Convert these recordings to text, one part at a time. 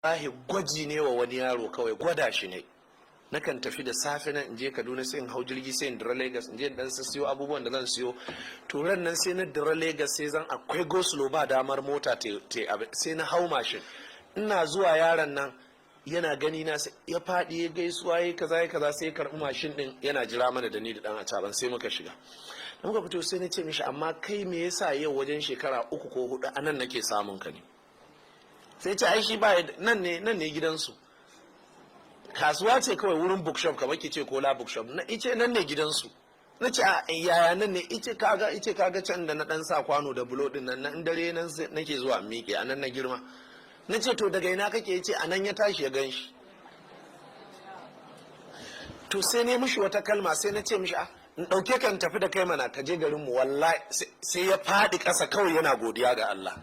wallahi gwaji ne wa wani yaro, kawai gwada shi ne. Nakan tafi da safe nan in je Kaduna, sai in hau jirgi, sai in dira Lagos, in je dan siyo abubuwan da zan siyo. Turan nan sai na dira Lagos, sai zan akwai go-slow, ba damar mota sai na hau mashin. Ina zuwa yaron nan yana gani na, ya faɗi ya gaisuwa ya kaza sai ya karɓi mashin din yana jira mana da ni da dan acaban, sai muka shiga. Da muka fito sai na ce mishi, amma kai me yasa yau wajen shekara 3 ko 4 anan nake samun ka ne? Sai ce ai shi ba nan ne gidansu, kasuwa ce kawai, wurin bookshop kamar ki ce kola bookshop, na ice nan ne gidansu. Na ce a yaya nan ne? Ice kaga can da na dan sa kwano da bulo din nan, in dare nan nake zuwa miƙe, anan na girma. Na ce to daga ina kake? Yace anan ya tashi ya ganshi. To sai ne mishi wata kalma, sai na ce mishi in dauke kan tafi da kai mana, ka je garin mu. Wallahi sai ya faɗi ƙasa kawai yana godiya ga Allah.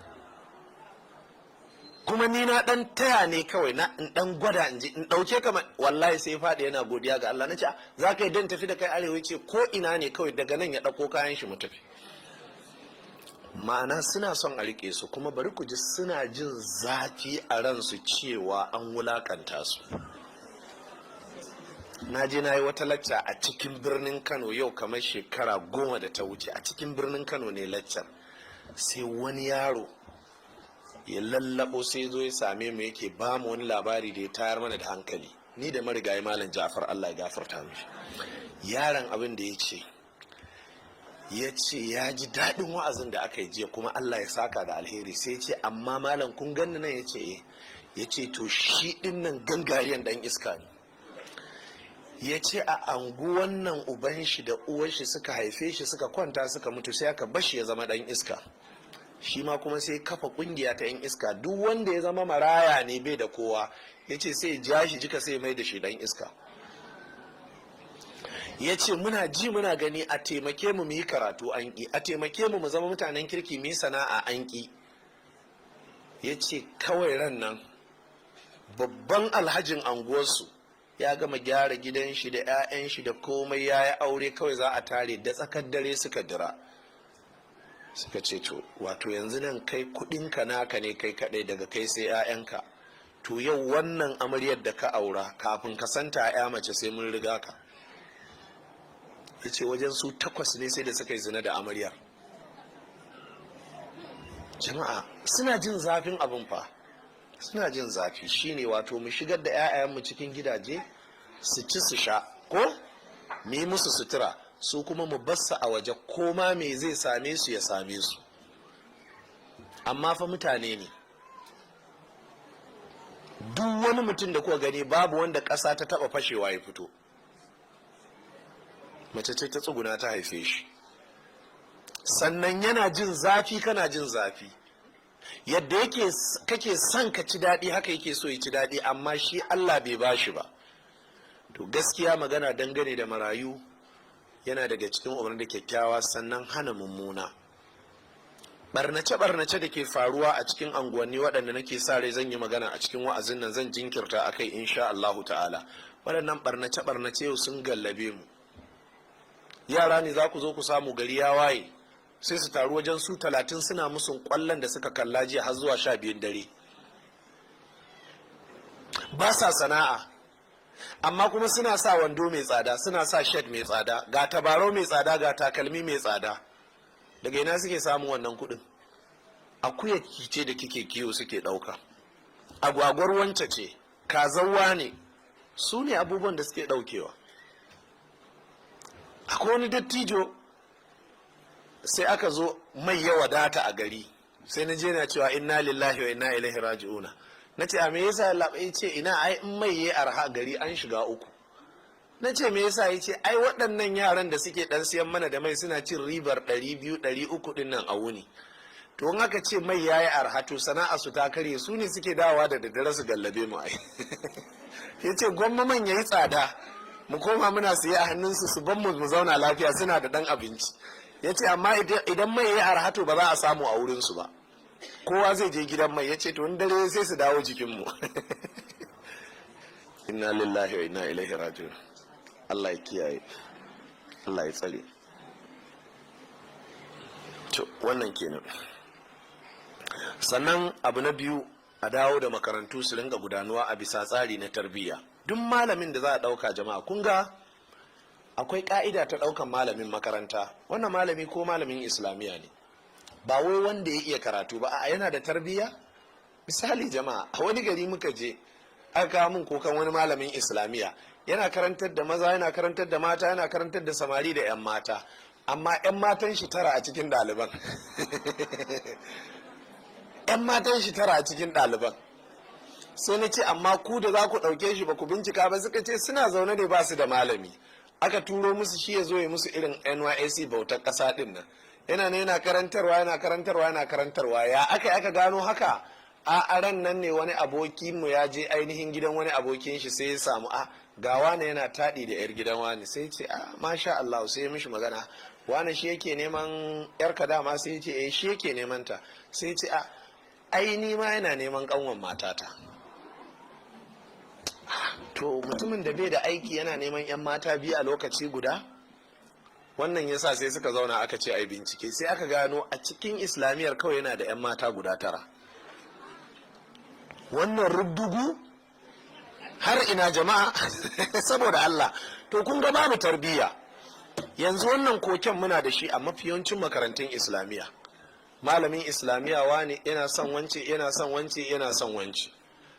Kuma ni na dan taya ne kawai, na in dan gwada in ji in dauke ka, wallahi sai faɗi yana godiya ga Allah. Nace za ka yi dan tafi da kai arewa? Ce ko ina ne kawai, daga nan ya dauko kayan shi mu tafi. Ma'ana suna son a rike su, kuma bari ku ji suna jin zafi a ransu cewa an wulakanta su. Na je na yi wata lacca a cikin birnin Kano yau kamar shekara 10 da ta wuce, a cikin birnin Kano ne laccar. Sai wani yaro ya lallabo, sai zo ya same mu, yake ba mu wani labari da ya tayar mana da hankali, ni da marigayi malam Ja'far, Allah ya gafarta mishi. Yaron abin da ya ce ya ji daɗin wa'azin da aka yi jiya, kuma Allah ya saka da alheri. Sai ce amma malam kun ganni nan? Ya ce ya ce to shi ɗin nan gangariyan ɗan iska ne. Ya ce a anguwan nan uban shi da uwar shi suka haife shi, suka kwanta suka mutu, sai aka bashi ya zama ɗan iska. Shi ma kuma sai kafa kungiya ta 'yan iska, duk wanda ya zama maraya ne bai da kowa, ya ce sai ja shi jika, sai mai da shi dan iska. Ya ce muna ji muna gani, a taimake mu yi karatu an ƙi, a taimake mu zama mutanen kirki mu yi sana'a an ƙi. Ya ce kawai ran nan babban alhajin anguwarsu ya gama gyara gidan shi da 'ya'yan shi da komai, ya yi aure, kawai za a tare, da tsakar dare suka dira. Suka ce to wato yanzu nan kai kudinka naka ne kai kadai, daga kai sai 'ya'yanka, to yau wannan amaryar da ka aura kafin ka santa 'ya mace sai mun riga ka. Ya ce wajen su 8 ne sai da suka yi zina da amaryar. Jama'a suna jin zafin abin fa, suna jin zafi. Shine wato mu shigar da 'ya'yanmu cikin gidaje su ci su sha, ko mu yi musu sutura, su kuma mu bassa a waje, koma me zai same su ya same su. Amma fa mutane ne, duk wani mutum da kuka gani babu wanda ƙasa ta taba fashewa ya fito. Mace ce ta tsuguna ta haife shi, sannan yana jin zafi, kana jin zafi. Yadda kake son ka ci daɗi, haka yake so ya ci daɗi, amma shi Allah bai bashi ba. To gaskiya magana dangane da marayu yana daga cikin umarni da kyakkyawa, sannan hana mummuna. Barnace da ke faruwa a cikin anguwanni waɗanda nake sa rai zan yi magana a cikin wa'azin nan, zan jinkirta akai insha Allahu ta'ala. Waɗannan barnace yau sun gallabe mu. Yara ne za ku zo ku samu gari ya waye, sai su taru wajen su 30 suna musun ƙwallon da suka kalla jiya har zuwa 12 dare. Ba sa sana'a, amma kuma suna sa wando mai tsada, suna sa shed mai tsada, ga tabarau mai tsada, ga takalmi mai tsada. Daga ina suke samun wannan kudin? Akuya ce da kike kiwo suke dauka, agwagwar wance ce, kazawa ne, su ne abubuwan da suke daukewa. Akwai wani dattijo, sai aka zo mai ya wadata a gari, sai na je na cewa inna lillahi wa inna ilaihi raji'una. Na ce a me yasa labai? Ce ina ai in mai yayi arha gari an shiga uku. Na ce me yasa? Yace ai waɗannan yaran da suke dan siyan mana da mai suna cin ribar 200 300 din nan a wuni. To in aka ce mai yayi arha, to sana'a su ta kare, su ne suke dawowa da daddare su gallabe mu ai. Yace gwamma man yayi tsada, mu koma muna siye a hannunsu, su ban mu zauna lafiya, suna da dan abinci. Yace amma idan mai yayi arha, to ba za a samu a wurin su ba, kowa zai je gidan mai. Ya ce to in dare sai su dawo jikinmu. Inna lillahi wa inna ilaihi raji'un. Allah ya kiyaye, Allah ya tsare. To wannan kenan. Sannan abu na biyu a dawo da makarantu su ringa gudanuwa a bisa tsari na tarbiyya. Duk malamin da za a ɗauka jama'a kun ga akwai ka'ida ta ɗaukan malamin makaranta. Wannan malami ko malamin islamiyya ne, ba wai wanda ya iya karatu ba, a yana da tarbiyya. Misali jama'a, a wani gari muka je aka kawo min kokan wani malamin islamiyya, yana karantar da maza, yana karantar da mata, yana karantar da samari da 'yan mata, amma 'yan matan shi tara a cikin ɗaliban 'yan matan shi tara a cikin ɗaliban. Sai na ce amma ku da za ku ɗauke shi ba ku bincika ba? Suka ce suna zaune ne ba su da malami, aka turo musu shi ya zo ya musu irin NYSC bautar ƙasa ɗin nan, yana ne yana karantarwa. Ya aka gano haka? A ran nan ne wani aboki mu ya je ainihin gidan wani abokin shi, sai ya samu ga wani yana taɗi da 'yar gidan wani, sai ce masha Allah, sai ya mishi magana, wani shi yake neman 'yarka dama? Sai ya ce shi yake neman ta. Sai ce ai ni ma yana neman kanwan matata. To mutumin da bai da aiki yana neman 'yan mata biyu a lokaci guda? Wannan yasa sai suka zauna aka ce ai bincike, sai aka gano a cikin islamiyar kawai yana da 'yan mata guda tara. Wannan rubdugu har ina jama'a? Saboda Allah. To kun ga babu tarbiyya. Yanzu wannan koken muna da shi a mafiyancin makarantun islamiyya. Malamin islamiyya wani yana son wance.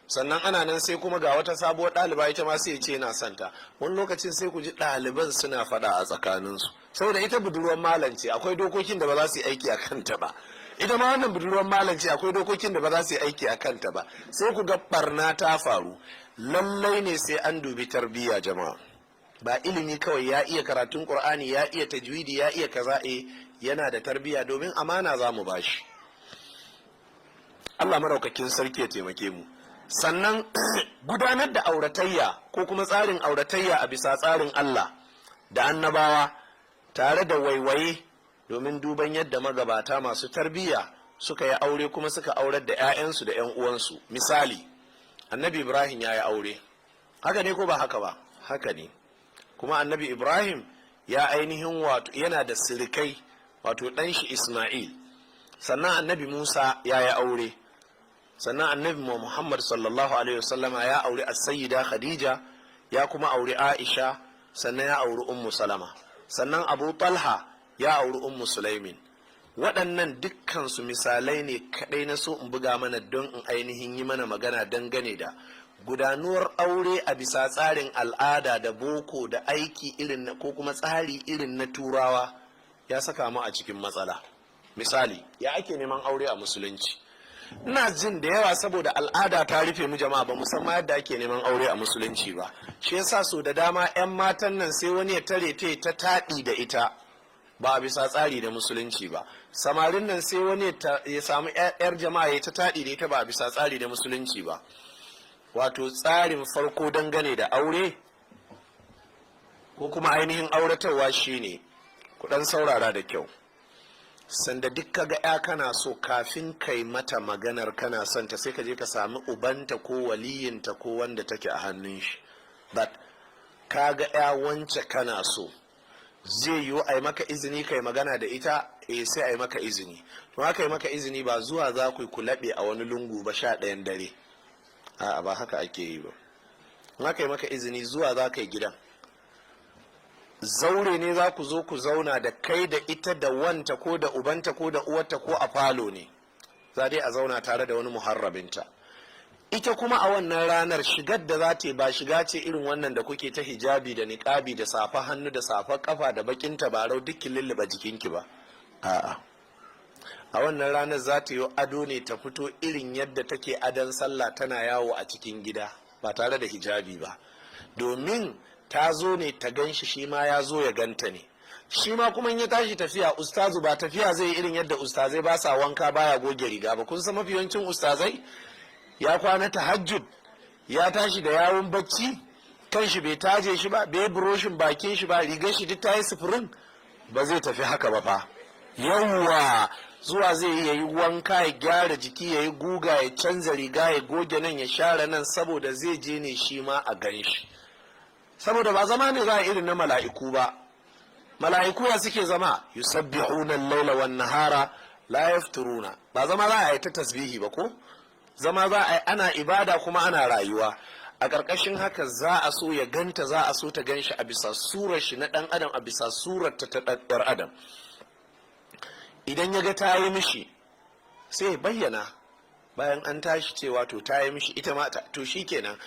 Sannan ana nan sai kuma ga wata sabuwar ɗaliba ita ma sai ce yana son ta. Wani lokacin sai ku ji ɗaliban suna faɗa a tsakaninsu, saboda ita budurwar malam ce, akwai dokokin da ba za su yi aiki a kanta ba. Ita ma wannan budurwar malam ce, akwai dokokin da ba za su yi aiki a kanta ba. Sai ku ga barna ta faru. Lallai ne sai an dubi tarbiyya jama'a. Ba ilimi kawai, ya iya karatun Qur'ani, ya iya tajwidi, ya iya kaza, yana da tarbiyya, domin amana za mu bashi. Allah maraukakin sarki ya taimake mu. Sannan gudanar da auratayya ko kuma tsarin auratayya a bisa tsarin Allah da annabawa tare da waiwaye, domin duban yadda magabata masu tarbiyya suka yi aure kuma suka aurar da 'ya'yansu da 'yan uwansu. Misali, annabi Ibrahim ya yi aure, haka ne ko ba haka ba? Haka ne. Kuma annabi Ibrahim ya ainihin wato yana da sirikai, wato ɗan shi Ismail. Sannan annabi Musa ya yi aure. Sannan annabi Muhammad sallallahu alaihi wasallama ya auri as-sayyida Khadija, ya kuma auri Aisha, sannan ya auri Ummu Salama. Sannan Abu Talha ya auri Ummu Sulaimin. Waɗannan dukkansu misalai ne kaɗai na so in buga mana don in ainihin yi mana magana dangane da gudanuwar aure a bisa tsarin al'ada da boko da aiki irin ko kuma tsari irin na turawa ya saka mu a cikin matsala. Misali, ya ake neman aure a musulunci? Ina jin da yawa saboda al'ada ta rufe mu jama'a ba musamman yadda ake neman aure a musulunci ba. Shi yasa so da dama 'yan matan nan sai wani ya tare ta taɗi da ita ba a bisa tsari da musulunci ba. Samarin nan sai wani ya samu 'yar jama'a ya ta taɗi da ita ba a bisa tsari da musulunci ba. Wato tsarin farko dangane da aure ko kuma ainihin auratarwa shine ku ɗan saurara da kyau. Sanda duk kaga ya kana so, kafin kai mata maganar kana son ta, sai ka je ka sami ubanta ko waliyinta ko wanda take a hannun shi. But kaga ya wance kana so, zai yiwu a yi maka izini kai magana da ita? Sai a yi maka izini. To haka yi maka izini ba zuwa za ku laɓe a wani lungu ba 11 dare. A'a, ba haka ake yi ba. Haka yi maka izini zuwa za ka yi gidan. Zaure ne za ku zo ku zauna da kai da ita da wanta ko da ubanta ko da uwarta, ko a falo ne za dai a zauna tare da wani muharrabinta. Ita kuma a wannan ranar shigar da za ta yi ba shiga ce irin wannan da kuke ta hijabi da niƙabi da safa hannu da safa kafa da bakin tabarau dukkin lulluɓa jikinki ba. A'a, a wannan ranar za ta yi ado ne ta fito irin yadda take adon sallah tana yawo a cikin gida ba tare da hijabi ba, domin ta zo ne ta gan shi ma ya zo ya ganta ne. Shi ma kuma in ya tashi tafiya, ustazu ba tafiya zai irin yadda ustazai ba sa wanka baya goge riga ba. Kun san mafi yawancin ustazai ya kwana tahajjud, ya tashi da yawon bacci, kan shi bai taje shi ba, bai buroshin bakin shi ba, rigar shi duk ta yi sufurin. Ba zai tafi haka ba fa. Yawwa, zuwa zai yi wanka, ya gyara jiki, ya yi guga, ya canza riga, ya goge nan, ya share nan, saboda zai je ne shi ma a gan shi. Saboda ba zama ne za a irin na mala'iku ba. Mala'iku ya suke zama, yusabbihuna al-laila wan nahara la yafturuna. Ba zama za a yi ta tasbihi ba ko? zama za a ana ibada kuma ana rayuwa. A ƙarƙashin haka za a so ya ganta, za a so ta gan shi a bisa surar shi na ɗan adam, a bisa surar ta ɗan adam. Idan ya ga ta yi mishi sai bayyana bayan an tashi cewa to ta yi mishi ita ma to shi kenan.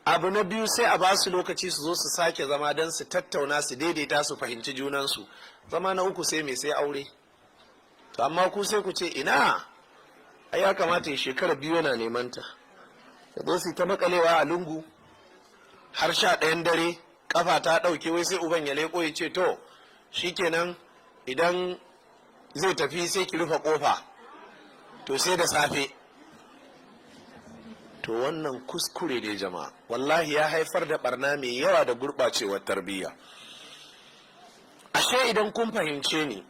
Abu na biyu sai a ba su lokaci su zo su sake zama don su tattauna, su daidaita, su fahimci junansu. Zama na uku sai mai sai aure. To amma ku sai ku ce ina ai ya kamata ya shekara 2 yana neman ta, ya zo su ta makalewa a lungu har 11 dare, kafa ta ɗauke, wai sai uban ya leko ya ce to shikenan idan zai tafi sai ki rufe kofa, to sai da safe. To wannan kuskure ne jama'a, wallahi ya haifar da barna mai yawa da gurɓacewar tarbiyya. Ashe idan kun fahimce ni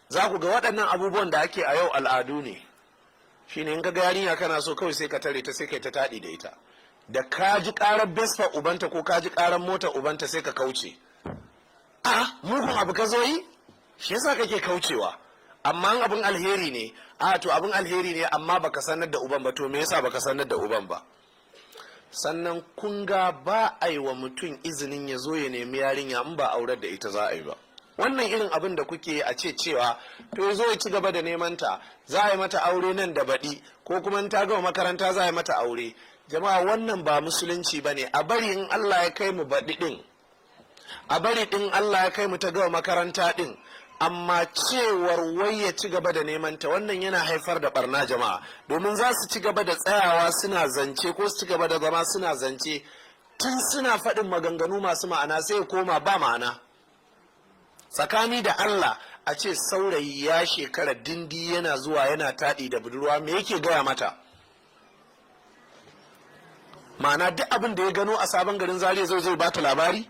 za ku ga waɗannan abubuwan da ake a yau al'adu ne. Shine in ga yarinya kana so kawai sai ka tare ta sai kai ta taɗi da ita, da ka ji ƙarar besfa ubanta ko ka ji ƙarar mota ubanta sai ka kauce. A mugun abu ka zo yi, shi yasa kake kaucewa. Amma abin alheri ne, to abin alheri ne amma baka sanar da uban ba, to me yasa baka sanar da uban ba? Sannan kun ga ba a yi wa mutum izinin ya zo ya nemi yarinya in ba aurar da ita za a yi ba. Wannan irin abin da kuke a ce cewa to ya zo ya ci gaba da neman ta, za a yi mata aure nan da baɗi, ko kuma in ta gama makaranta za a yi mata aure. Jama'a wannan ba musulunci ba ne. A bari in Allah ya kai mu baɗi ɗin, a bari ɗin Allah ya kai mu ta gama makaranta ɗin, amma cewar wai ya ci gaba da neman ta, wannan yana haifar da barna jama'a, domin za su ci gaba da tsayawa suna zance ko su ci gaba da zama suna zance tun suna faɗin maganganu masu ma'ana sai ya koma ba ma'ana. Tsakani da Allah a ce saurayi ya shekara dindi yana zuwa yana taɗi da budurwa, me yake gaya mata? Ma'ana duk abin da ya gano a sabon garin Zaria zai ba ta labari,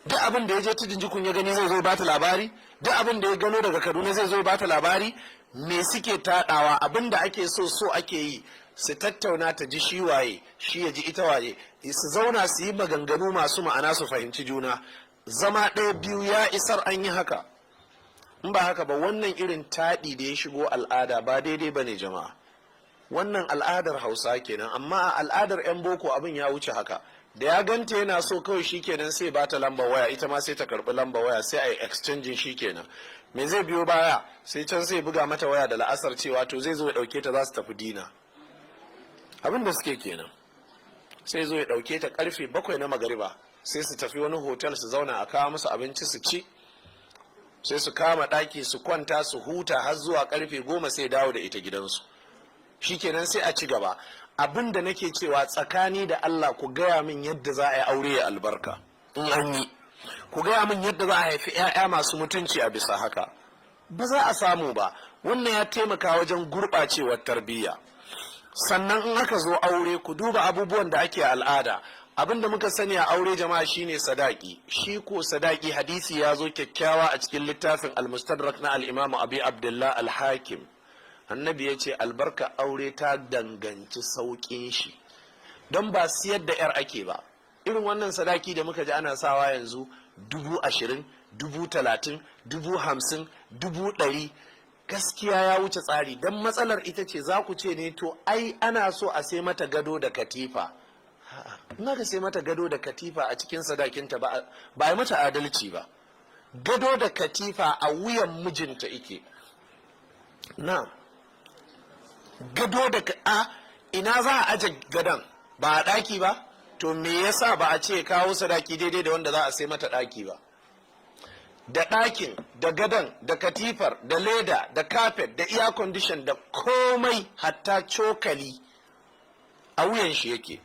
duk abin da ya je tudun jikun ya gani zai ba ta labari, duk abin da ya gano daga Kaduna zai ba ta labari. Me suke taɗawa? Abin da ake so ake yi su tattauna, ta ji shi waye, shi ya ji ita waye, su zauna su yi maganganu masu ma'ana, su fahimci juna. Zama ɗaya biyu ya isar an yi haka. In ba haka ba wannan irin taɗi da ya shigo al'ada ba daidai ba ne jama'a. Wannan al'adar Hausa kenan, amma a al'adar 'yan boko abin ya wuce haka. Da ya ganta yana so kawai shi kenan sai ba ta lamba waya, ita ma sai ta karɓi lamba waya, sai a yi exchanging shi kenan. Me zai biyo baya? Sai can sai buga mata waya da la'asar cewa to zai zo ya ɗauke ta za su tafi dina. Abin da suke kenan. Sai zo ya ɗauke ta karfe 7 na magariba, sai su tafi wani hotel su zauna a kawo musu abinci su ci, sai su kama ɗaki su kwanta su huta har zuwa karfe 10 sai dawo da ita gidansu. Shikenan sai a ci gaba. Abin da nake cewa tsakani da Allah ku gaya min yadda za a yi aure ya albarka in an yi, ku gaya min yadda za a haifi 'ya'ya masu mutunci a bisa haka. Ba za a samu ba. Wannan ya taimaka wajen gurɓacewar tarbiyya. Sannan in aka zo aure ku duba abubuwan da ake al'ada. Abin da muka sani a aure jama'a shine sadaki. Shi ko sadaki hadisi ya zo kyakkyawa a cikin littafin al-Mustadrak na al-Imam Abi Abdullah al-Hakim. Annabi ya ce albarka aure ta danganci sauƙin shi, don ba siyar da 'yar ake ba. Irin wannan sadaki da muka ji ana sawa yanzu 20,000, 30,000, 50,000, 100,000, gaskiya ya wuce tsari. Don matsalar ita ce za ku ce ne to ai ana so a sai mata gado da katifa. In aka sai mata gado da katifa a cikin sadakinta ba a yi mata adalci ba. Gado da katifa a wuyan mijinta ike. Na gado da ina za a aje gadon ba a ɗaki ba? To me yasa ba a ce kawo sadaki daidai da wanda za a sai mata ɗaki ba? Da ɗakin, da gadon, da katifar, da leda, da kafet, da air condition, da komai, hatta cokali a wuyan shi yake.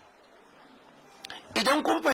Idan kun